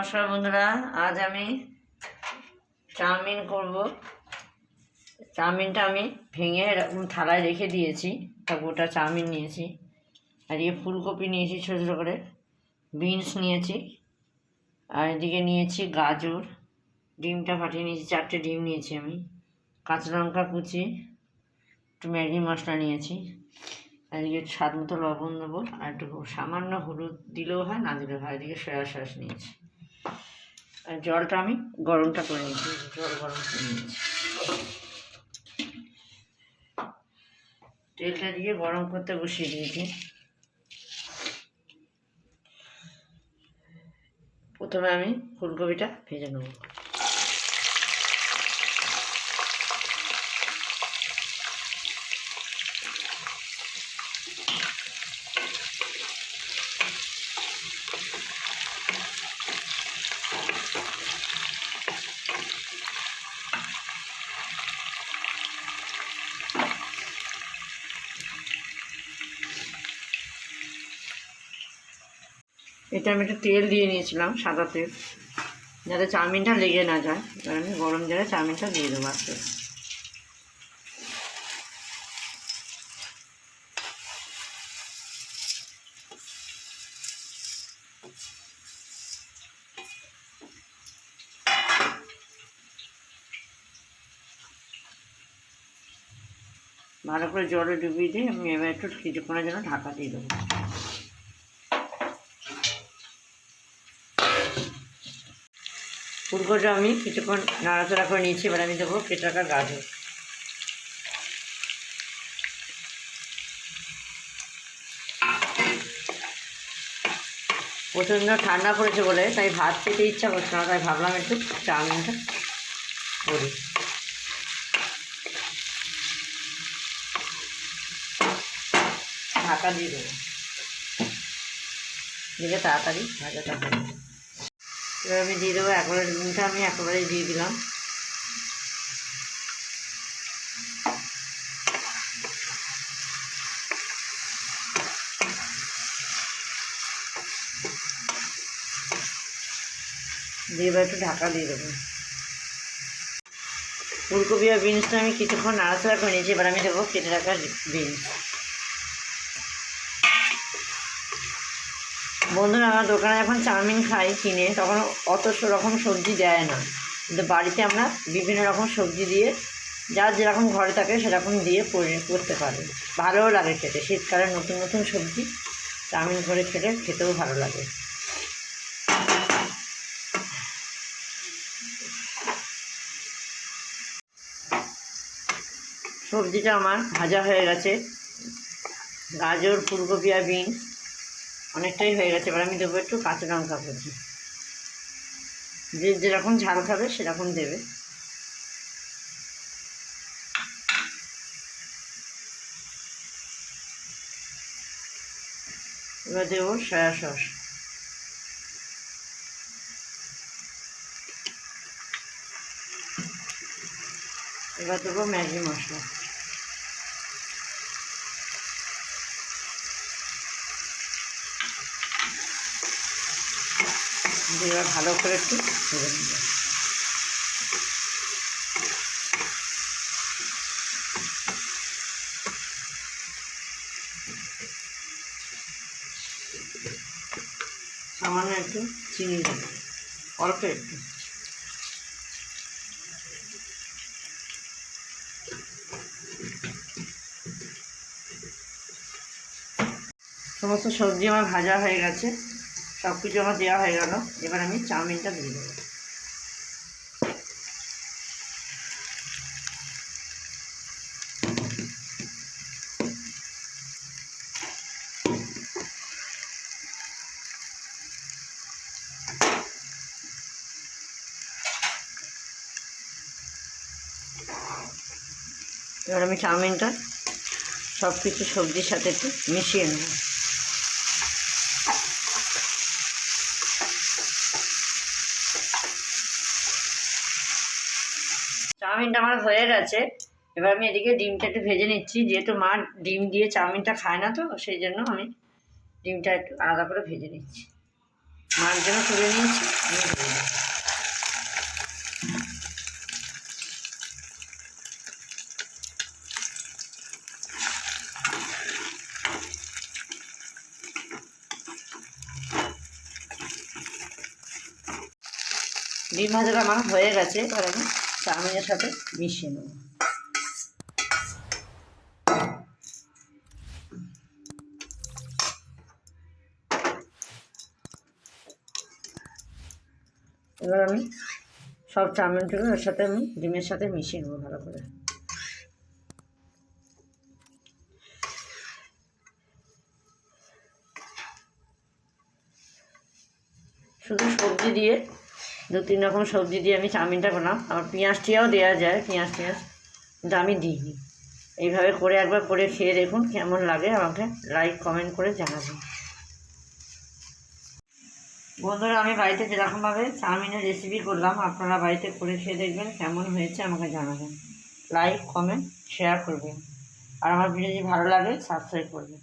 নমস্কার বন্ধুরা, আজ আমি চাউমিন করব। চাউমিনটা আমি ভেঙে এরকম থালায় রেখে দিয়েছি। তা গোটা চাউমিন নিয়েছি, আর এদিকে ফুলকপি নিয়েছি ছোটো ছোটো করে, বিনস নিয়েছি, আর এদিকে নিয়েছি গাজর, ডিমটা ফাটিয়ে নিয়েছি, 4টে ডিম নিয়েছি আমি, কাঁচা লঙ্কা কুচি, একটু ম্যাগি মশলা নিয়েছি, আর এদিকে স্বাদ মতো লবণ দেবো, আর একটু সামান্য হলুদ দিলেও হয়, না দিলেও হয়। এদিকে সয়া সস নিয়েছি, আর জলটা আমি গরমটা করে নিয়েছি, জল গরম করে নিয়েছি। তেলটা দিয়ে গরম করতে বসিয়ে দিয়েছি। প্রথমে আমি ফুলকপিটা ভেজে নেব। এটা আমি একটু তেল দিয়ে নিয়েছিলাম, সাদা তেল, যাতে চাউমিনটা লেগে না যায়। এবার আমি গরম জলে চাউমিনটা দিয়ে দেবো আস্তে। ভালো করে জলে ডুবিয়ে দিয়ে আমি এবার একটু কিছুক্ষণের জন্য ঢাকা দিয়ে দেবো। ফুলকপিটা আমি কিছুক্ষণ নাড়াচাড়া করে নিয়েছি। এবার আমি দেবো কেটে রাখা গাজর। প্রচণ্ড ঠান্ডা পড়েছে বলে তাই ভাত খেতে ইচ্ছা করছে না, তাই ভাবলাম একটু চাউমিনটা করি। ঢাকা দিয়ে দেবো, দিলে তাড়াতাড়ি ভাজাটা হবে। এবার আমি দিয়ে দেবো একবারে ডিমটা, আমি একেবারেই দিয়ে দিলাম। দিয়ে এবার একটু ঢাকা দিয়ে দেবো। ফুলকপি আর বিনসটা আমি কিছুক্ষণ নাড়াচাড়া করে নিয়েছি। এবার আমি দেবো কেটে রাখা বিনস। বন্ধুরা, আমার দোকানে যখন চাউমিন খাই কিনে, তখন অত রকম সবজি দেয় না, কিন্তু বাড়িতে আমরা বিভিন্ন রকম সবজি দিয়ে, যার যেরকম ঘরে থাকে সেরকম দিয়ে করতে পারি। ভালোও লাগে খেতে। শীতকালে নতুন নতুন সবজি চাউমিন করে খেতেও ভালো লাগে। সবজিটা আমার ভাজা হয়ে গেছে, গাজর, ফুলকপি আর বিনস অনেকটাই হয়ে গেছে। এবার আমি দেবো একটু কাঁচা লঙ্কা কুচি, যে যেরকম ঝাল খাবে সেরকম দেবে। এবার দেবো সয়া সস, এবার দেবো ম্যাগি মশলা, এবার ভালো করে একটু ভেজে নেব। সামান্য একটু চিনি দেবো, অল্প একটু। সমস্ত সবজি আমার ভাজা হয়ে গেছে, সব কিছু আমার দেওয়া হয়ে গেল। এবার আমি চাউমিনটা দিয়ে দেবো। এবার আমি চাউমিনটা সব কিছু সবজির সাথে একটু মিশিয়ে নেব। চাউমিনটা আমার হয়ে গেছে। এবার আমি এদিকে ডিমটা একটু ভেজে নিচ্ছি, যেহেতু মা ডিম দিয়ে চাউমিনটা খায় না, তো সেই জন্য আমি ডিমটা একটু আলাদা করে ভেজে নিচ্ছি। মার জন্য তুলে নিয়েছি, আমি ধুয়ে নেব। ডিম ভাজাটা আমার হয়ে গেছে, এবার আমি চাউমিনের সাথে মিশিয়ে নেব। এবার আমি সব চাউমিনগুলো এর সাথে আমি ডিমের সাথে মিশিয়ে নেবো ভালো করে। শুধু সবজি দিয়ে 2-3 রকম সবজি দিয়ে আমি চাউমিনটা বানাম, আবার পেঁয়াজ টিয়াও দেওয়া যায়, পেঁয়াজ কিন্তু আমি দিইনি। এইভাবে করে একবার করে খেয়ে দেখুন কেমন লাগে, আমাকে লাইক কমেন্ট করে জানাবেন। বন্ধুরা, আমি বাড়িতে যেরকমভাবে চাউমিনের রেসিপি করলাম আপনারা বাড়িতে করে খেয়ে দেখবেন কেমন হয়েছে আমাকে জানাবেন। লাইক কমেন্ট শেয়ার করবেন, আর আমার ভিডিও যদি ভালো লাগে সাবস্ক্রাইব করবেন।